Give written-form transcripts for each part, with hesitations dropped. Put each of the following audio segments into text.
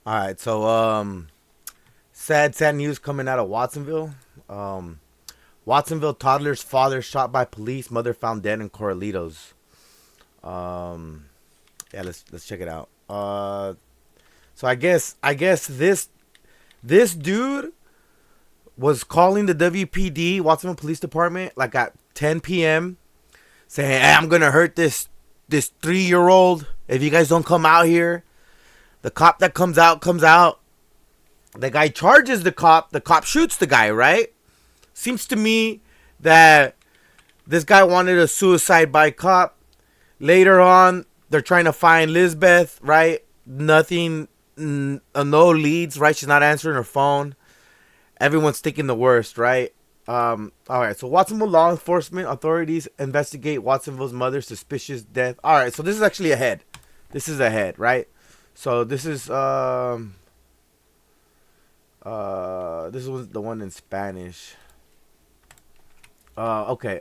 All right, so sad news coming out of Watsonville. Um, Watsonville toddler's father shot by police, mother found dead in Corralitos. Um, yeah, let's check it out. So I guess this dude was calling the WPD, Watsonville Police Department, like at 10 p.m. saying, "Hey, I'm gonna hurt this 3 year old if you guys don't come out here." The cop that comes out comes out. The guy charges the cop. The cop shoots the guy, right? Seems to me that this guy wanted a suicide by cop. Later on, they're trying to find Lisbeth, right? Nothing, no leads, right? She's not answering her phone. Everyone's thinking the worst, right? All right, so Watsonville law enforcement authorities investigate Watsonville's mother's suspicious death. All right, so this is actually ahead. This is ahead, right? So this was the one in Spanish. Okay.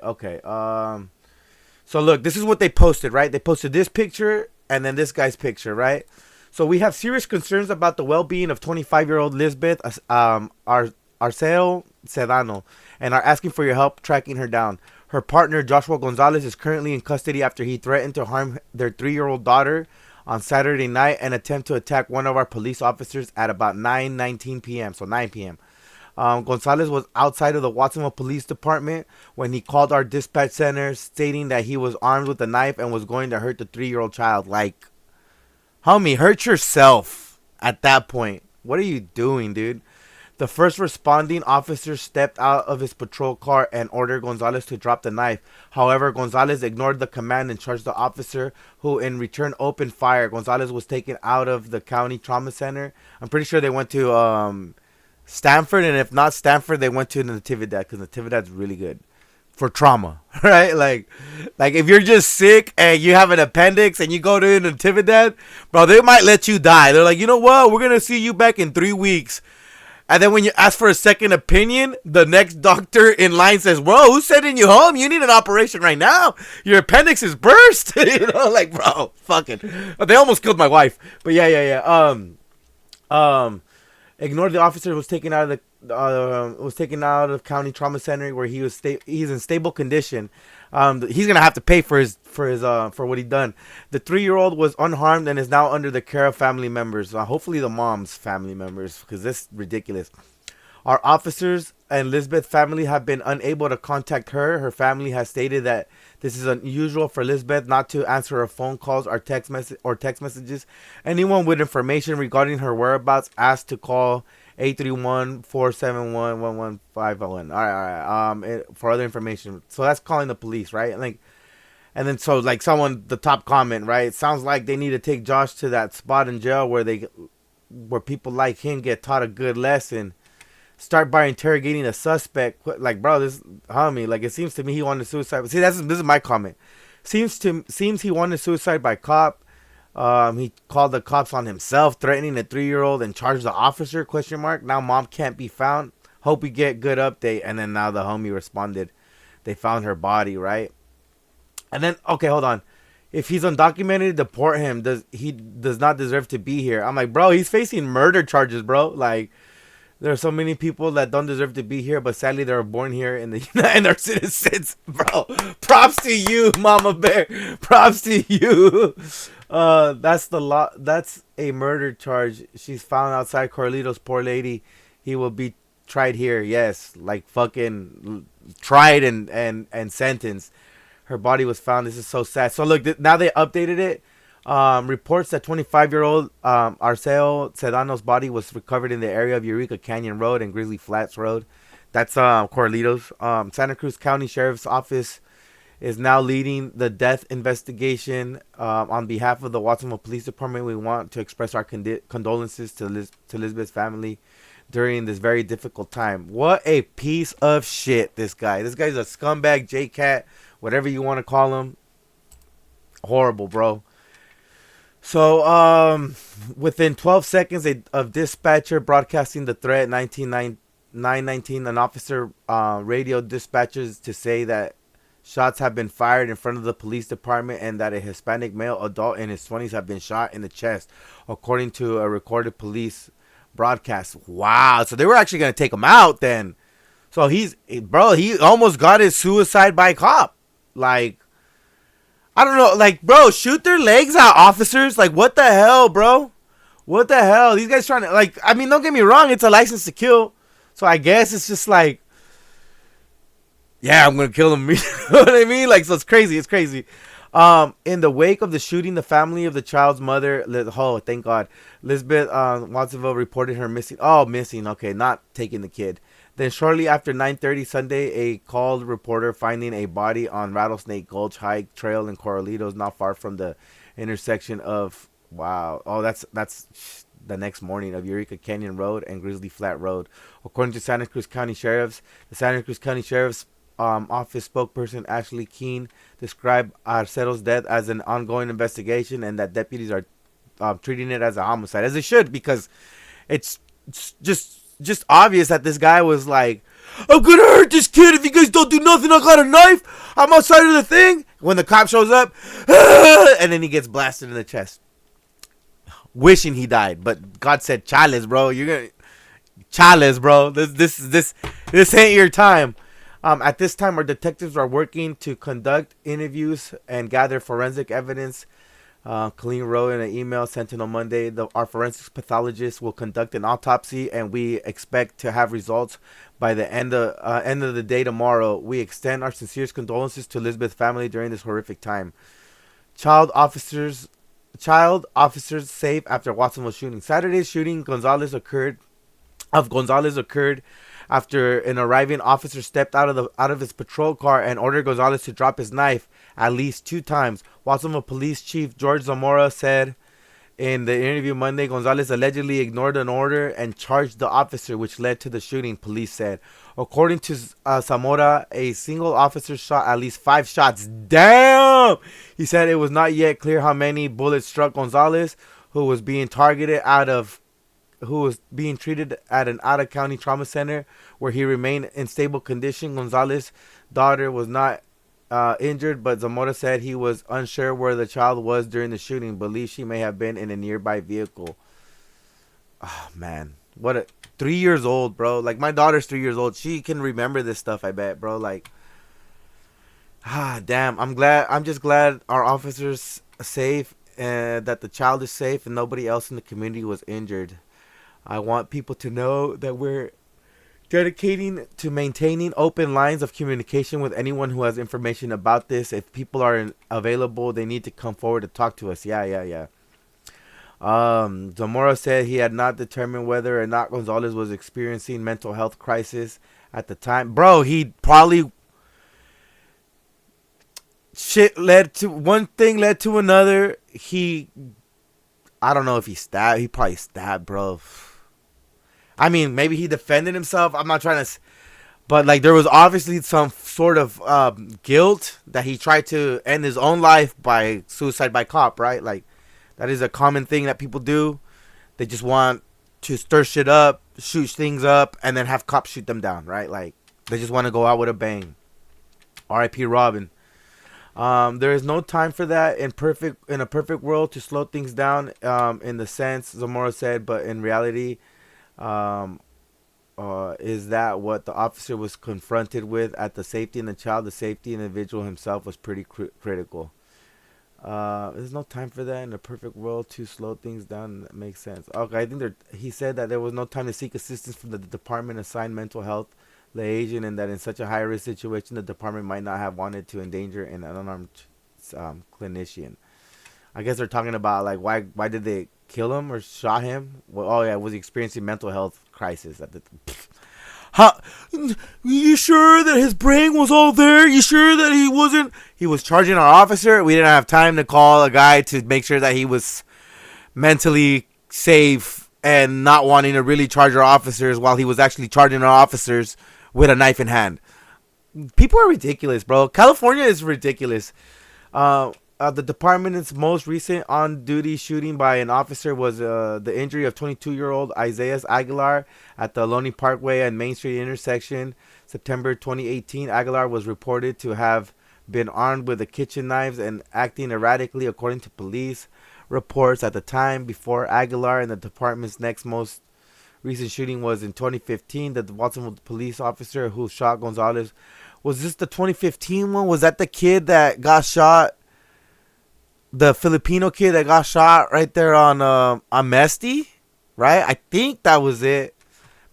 So look, this is what they posted, right? They posted this picture and then this guy's picture, right? So we have serious concerns about the well-being of 25-year-old Lisbeth Arceo Sedano and are asking for your help tracking her down. Her partner, Joshua Gonzalez, is currently in custody after he threatened to harm their 3-year-old daughter on Saturday night and attempt to attack one of our police officers at about 9:19 p.m., so 9 p.m. Gonzalez was outside of the Watsonville Police Department when he called our dispatch center stating that he was armed with a knife and was going to hurt the 3-year-old child. Like, homie, hurt yourself at that point. What are you doing, dude? The first responding officer stepped out of his patrol car and ordered Gonzalez to drop the knife. However, Gonzalez ignored the command and charged the officer, who in return opened fire. Gonzalez was taken out of the county trauma center. I'm pretty sure they went to Stanford, and if not Stanford, they went to Natividad because Natividad's really good for trauma, right? Like if you're just sick and you have an appendix and you go to Natividad, bro, they might let you die. They're like, you know what? We're gonna see you back in 3 weeks. And then when you ask for a second opinion, the next doctor in line says, "Bro, who's sending you home? You need an operation right now. Your appendix is burst." Like, bro, fucking. They almost killed my wife. But yeah. Ignored the officer was taken out of the county trauma center where he's in stable condition. He's gonna have to pay for for what he done. The 3-year-old was unharmed and is now under the care of family members. Hopefully the mom's family members, because this is ridiculous. Our officers and Lisbeth's family have been unable to contact her. Her family has stated that this is unusual for Lisbeth not to answer her phone calls or text messages. Anyone with information regarding her whereabouts asked to call 831-471-1151. All right. For other information. So that's calling the police, right? And then so like the top comment, right? It sounds like they need to take Josh to that spot in jail where people like him get taught a good lesson. Start by interrogating the suspect. Like, bro, this homie, like, it seems to me he wanted suicide. See, this is my comment. Seems he wanted suicide by cop. He called the cops on himself, threatening a 3-year-old and charged the officer, question mark. Now mom can't be found. Hope we get good update. And then now the homie responded. They found her body, right? And then, okay, hold on. If he's undocumented, deport him. He does not deserve to be here. I'm like, bro, he's facing murder charges, bro. Like, there are so many people that don't deserve to be here, but sadly they were born here in the and are citizens, bro. Props to you, Mama Bear. Props to you. That's the law. That's a murder charge. She's found outside Carlitos. Poor lady. He will be tried here. Yes, like fucking tried and sentenced. Her body was found. This is so sad. So look, now they updated it. Reports that 25-year-old Arceo Sedano's body was recovered in the area of Eureka Canyon Road and Grizzly Flats Road. That's Corralitos. Santa Cruz County Sheriff's Office is now leading the death investigation. On behalf of the Watsonville Police Department, we want to express our condolences to Lisbeth's family during this very difficult time. What a piece of shit, this guy. This guy's a scumbag, J-Cat, whatever you want to call him. Horrible, bro. So, within 12 seconds of dispatcher broadcasting the threat, 919, an officer radioed dispatchers to say that shots have been fired in front of the police department and that a Hispanic male adult in his 20s have been shot in the chest, according to a recorded police broadcast. Wow. So they were actually going to take him out then. So he almost got his suicide by cop. Like, I don't know. Like, bro, shoot their legs out, officers. Like, what the hell, bro? What the hell? These guys trying to, like, I mean, don't get me wrong. It's a license to kill. So I guess it's just like, yeah, I'm going to kill him. You know what I mean? Like, so it's crazy. It's crazy. In the wake of the shooting, the family of the child's mother, oh, thank God, Lisbeth Watsonville reported her missing. Oh, missing. Okay, not taking the kid. Then shortly after 9:30 Sunday, a called reporter finding a body on Rattlesnake Gulch Hike Trail in Corralitos, not far from the intersection of, wow. Oh, that's the next morning, of Eureka Canyon Road and Grizzly Flat Road. According to Santa Cruz County Sheriff's, the Santa Cruz County Sheriff's office spokesperson Ashley Keene described Arcero's death as an ongoing investigation and that deputies are treating it as a homicide, as they should, because it's just obvious that this guy was like, I'm gonna hurt this kid if you guys don't do nothing. I got a knife. I'm outside of the thing. When the cop shows up, and then he gets blasted in the chest, wishing he died. But God said, "Chales, bro. You're gonna chales, bro. This ain't your time." At this time, our detectives are working to conduct interviews and gather forensic evidence. Colleen wrote in an email sent on Monday, our forensics pathologist will conduct an autopsy, and we expect to have results by the end of the day tomorrow. We extend our sincerest condolences to Elizabeth's family during this horrific time. Child officers safe after Watsonville shooting. Saturday's shooting Gonzalez occurred after an arriving officer stepped out of his patrol car and ordered Gonzalez to drop his knife at least 2 times. Watsonville Police Chief George Zamora said in the interview Monday, Gonzalez allegedly ignored an order and charged the officer, which led to the shooting, police said. According to Zamora, a single officer shot at least 5 shots. Damn! He said it was not yet clear how many bullets struck Gonzalez, who was being treated at an out-of-county trauma center where he remained in stable condition. Gonzalez's daughter was not injured, but Zamora said he was unsure where the child was during the shooting, believed she may have been in a nearby vehicle. Oh, man. What a 3 years old, bro. Like, my daughter's 3 years old. She can remember this stuff, I bet, bro. Like, damn. I'm just glad our officers are safe and that the child is safe and nobody else in the community was injured. I want people to know that we're dedicating to maintaining open lines of communication with anyone who has information about this. If people are available, they need to come forward to talk to us. Yeah. Zamora said he had not determined whether or not Gonzalez was experiencing mental health crisis at the time. Bro, he probably... One thing led to another. I don't know if he stabbed. He probably stabbed, bro. I mean, maybe he defended himself. I'm not trying to... But, like, there was obviously some sort of guilt that he tried to end his own life by suicide by cop, right? Like, that is a common thing that people do. They just want to stir shit up, shoot things up, and then have cops shoot them down, right? Like, they just want to go out with a bang. R.I.P. Robin. There is no time for that in a perfect world to slow things down, in the sense, Zamora said, but in reality... is that what the officer was confronted with at the safety in the child? The safety individual himself was pretty critical. There's no time for that in a perfect world to slow things down. That makes sense. Okay, I think he said that there was no time to seek assistance from the department assigned mental health liaison, and that in such a high risk situation, the department might not have wanted to endanger an unarmed clinician. I guess they're talking about, like, why did they kill him or shot him? Well, oh yeah, was he experiencing mental health crisis at the... You sure that his brain was all there? You sure that he wasn't... He was charging our officer. We didn't have time to call a guy to make sure that he was mentally safe and not wanting to really charge our officers while he was actually charging our officers with a knife in hand. People are ridiculous, bro. California is ridiculous. The department's most recent on-duty shooting by an officer was the injury of 22-year-old Isaiah Aguilar at the Loney Parkway and Main Street intersection. September 2018, Aguilar was reported to have been armed with the kitchen knives and acting erratically, according to police reports at the time. Before Aguilar and the department's next most recent shooting was in 2015. The Watsonville police officer who shot Gonzalez. Was this the 2015 one? Was that the kid that got shot? The Filipino kid that got shot right there on Mesty, right? I think that was it.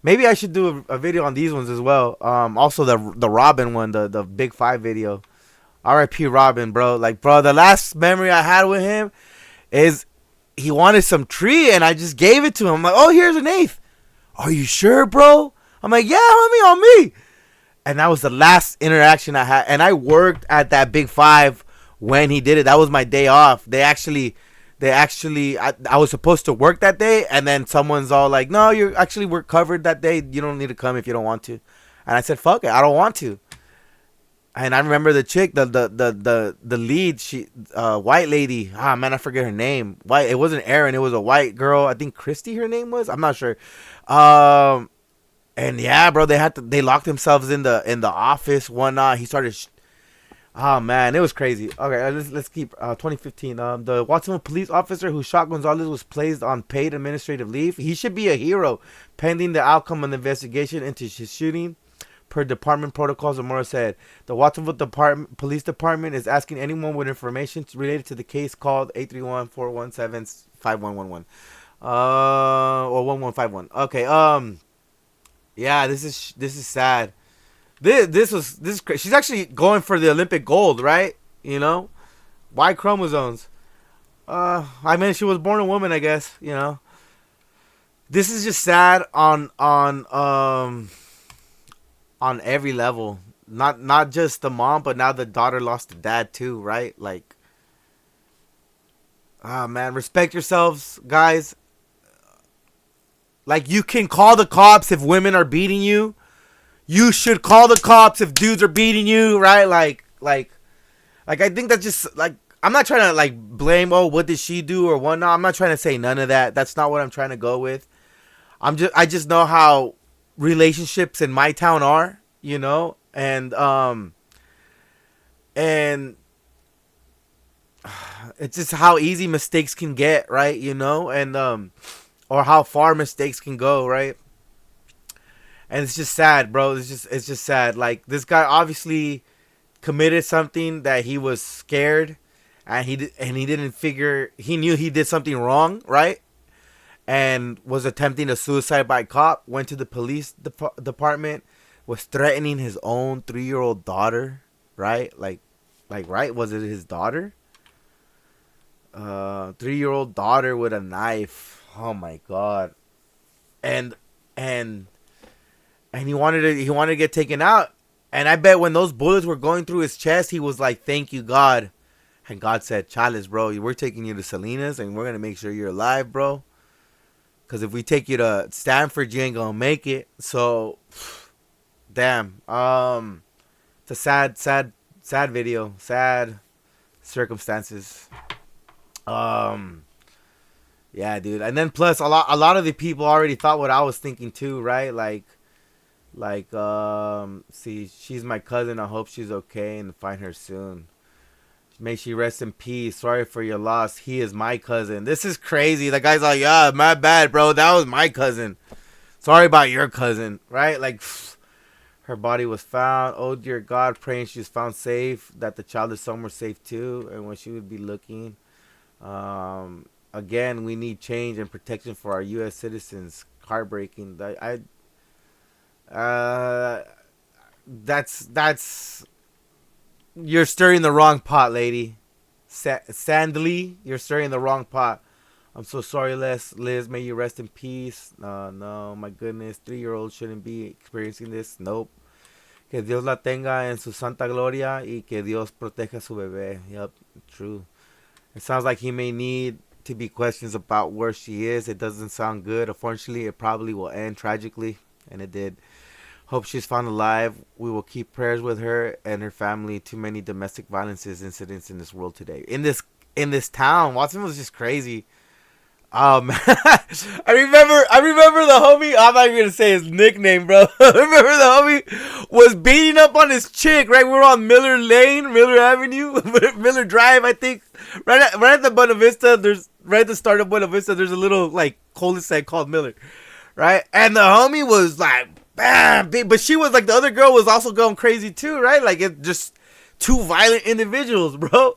Maybe I should do a video on these ones as well. Also the Robin one, the Big Five video. R.I.P. Robin, bro. Like, bro, the last memory I had with him is he wanted some tree and I just gave it to him. I'm like, oh, here's an eighth. Are you sure, bro? I'm like, yeah, homie, on me. And that was the last interaction I had. And I worked at that Big Five when he did it. That was my day off. I was supposed to work that day, and then someone's all like, no, we're covered that day. You don't need to come if you don't want to. And I said, fuck it, I don't want to. And I remember the chick, the lead, she white lady. Ah, man, I forget her name. White. It wasn't Erin. It was a white girl. I think Christy her name was. I'm not sure. And yeah, bro, they locked themselves in the office. Whatnot. He started. Oh man, it was crazy. Okay, let's keep 2015. The Watsonville police officer who shot Gonzalez was placed on paid administrative leave. He should be a hero, pending the outcome of the investigation into his shooting. Per department protocols, Zamora said. The Watsonville Police Department is asking anyone with information related to the case called 831-417-5111. Or 1151. Okay, yeah, this is sad. This is crazy. She's actually going for the Olympic gold, right? You know? Y chromosomes. I mean, she was born a woman, I guess, you know. This is just sad on every level. Not just the mom, but now the daughter lost the dad too, right? Like, man, respect yourselves, guys. Like, you can call the cops if women are beating you. You should call the cops if dudes are beating you, right? Like I think that's just, like, I'm not trying to, like, blame, oh, what did she do or whatnot. I'm not trying to say none of that. That's not what I'm trying to go with. I just know how relationships in my town are, you know, and it's just how easy mistakes can get, right? You know, and or how far mistakes can go, right? And it's just sad, bro. It's just sad. Like, this guy obviously committed something that he was scared, and he didn't figure. He knew he did something wrong, right? And was attempting a suicide by cop. Went to the police department. Was threatening his own 3-year-old daughter, right? Like, right? Was it his daughter? 3-year-old daughter with a knife. Oh my god. And he wanted to get taken out. And I bet when those bullets were going through his chest, he was like, thank you, God. And God said, Chalice, bro, we're taking you to Salinas, and we're going to make sure you're alive, bro. Because if we take you to Stanford, you ain't going to make it. So, damn. It's a sad video. Sad circumstances. Yeah, dude. And then plus, a lot of the people already thought what I was thinking too, right? Like, see, she's my cousin. I hope she's okay and find her soon. May she rest in peace. Sorry for your loss. He is my cousin. This is crazy. The guy's like, yeah, my bad, bro. That was my cousin. Sorry about your cousin, right? Like, her body was found. Oh, dear God, praying she was found safe, that the child is somewhere safe too, and when she would be looking. Again, we need change and protection for our U.S. citizens. Heartbreaking. That's you're stirring the wrong pot, lady. Sandly, you're stirring the wrong pot. I'm so sorry, Liz. May you rest in peace. No, my goodness. 3-year-old shouldn't be experiencing this. Nope. Que Dios la tenga en su santa gloria y que Dios proteja a su bebé. Yep, true. It sounds like he may need to be questions about where she is. It doesn't sound good. Unfortunately, it probably will end tragically, and it did. Hope she's found alive. We will keep prayers with her and her family. Too many domestic violence incidents in this world today. In this town, Watsonville was just crazy. Man. I remember the homie. I'm not even gonna say his nickname, bro. I remember the homie was beating up on his chick. Right, we were on Miller Lane, Miller Avenue, Miller Drive, I think. Right at the Buena Vista. Right at the start of Buena Vista. There's a little like cul-de-sac called Miller, right? And the homie was like, bam, but she was like, the other girl was also going crazy too, right? Like it just two violent individuals, bro.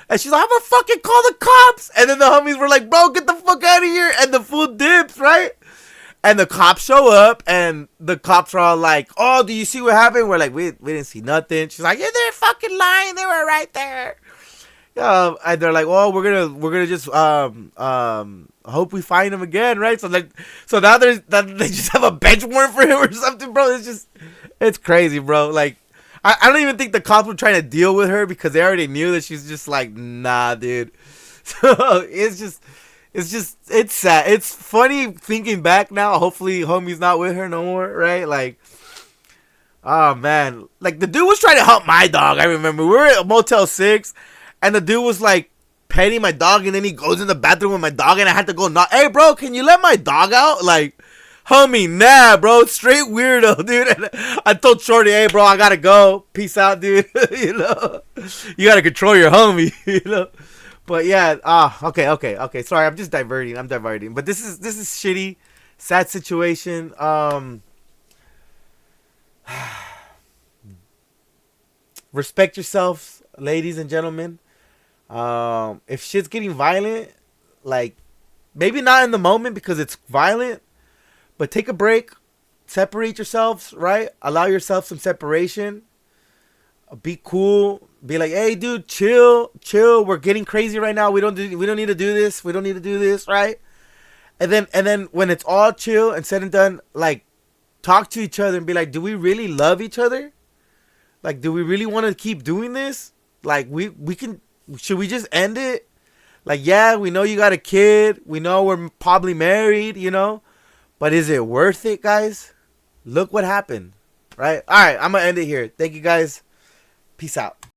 And she's like, I'm gonna fucking call the cops. And then the homies were like, bro, get the fuck out of here. And the fool dips, right? And the cops show up, and the cops are all like, oh, do you see what happened? We're like, we didn't see nothing. She's like, yeah, they're fucking lying. They were right there. And they're like, oh, we're gonna just hope we find him again, right? So now they just have a bench warrant for him or something, bro. It's crazy, bro. Like, I don't even think the cops were trying to deal with her because they already knew that she's just like, nah, dude. So it's sad. It's funny thinking back now. Hopefully, homie's not with her no more, right? Like, oh man, like the dude was trying to help my dog. I remember we were at Motel 6, and the dude was like petting my dog, and then he goes in the bathroom with my dog, and I had to go knock. Hey, bro, can you let my dog out? Like, homie, nah, bro, straight weirdo, dude. And I told Shorty, hey, bro, I gotta go. Peace out, dude. You know, you gotta control your homie. You know, but yeah, okay. Sorry, I'm diverting. But this is shitty, sad situation. Respect yourselves, ladies and gentlemen. If shit's getting violent, like maybe not in the moment because it's violent. But take a break, separate yourselves, right? Allow yourself some separation. Be cool. Be like, hey, dude, chill. We're getting crazy right now. We don't need to do this, right? And then when it's all chill and said and done, like, talk to each other and be like, do we really love each other? Like, do we really want to keep doing this? Like, should we just end it? Like, yeah, we know you got a kid. We know we're probably married, you know. But is it worth it, guys? Look what happened, right? All right, I'm going to end it here. Thank you, guys. Peace out.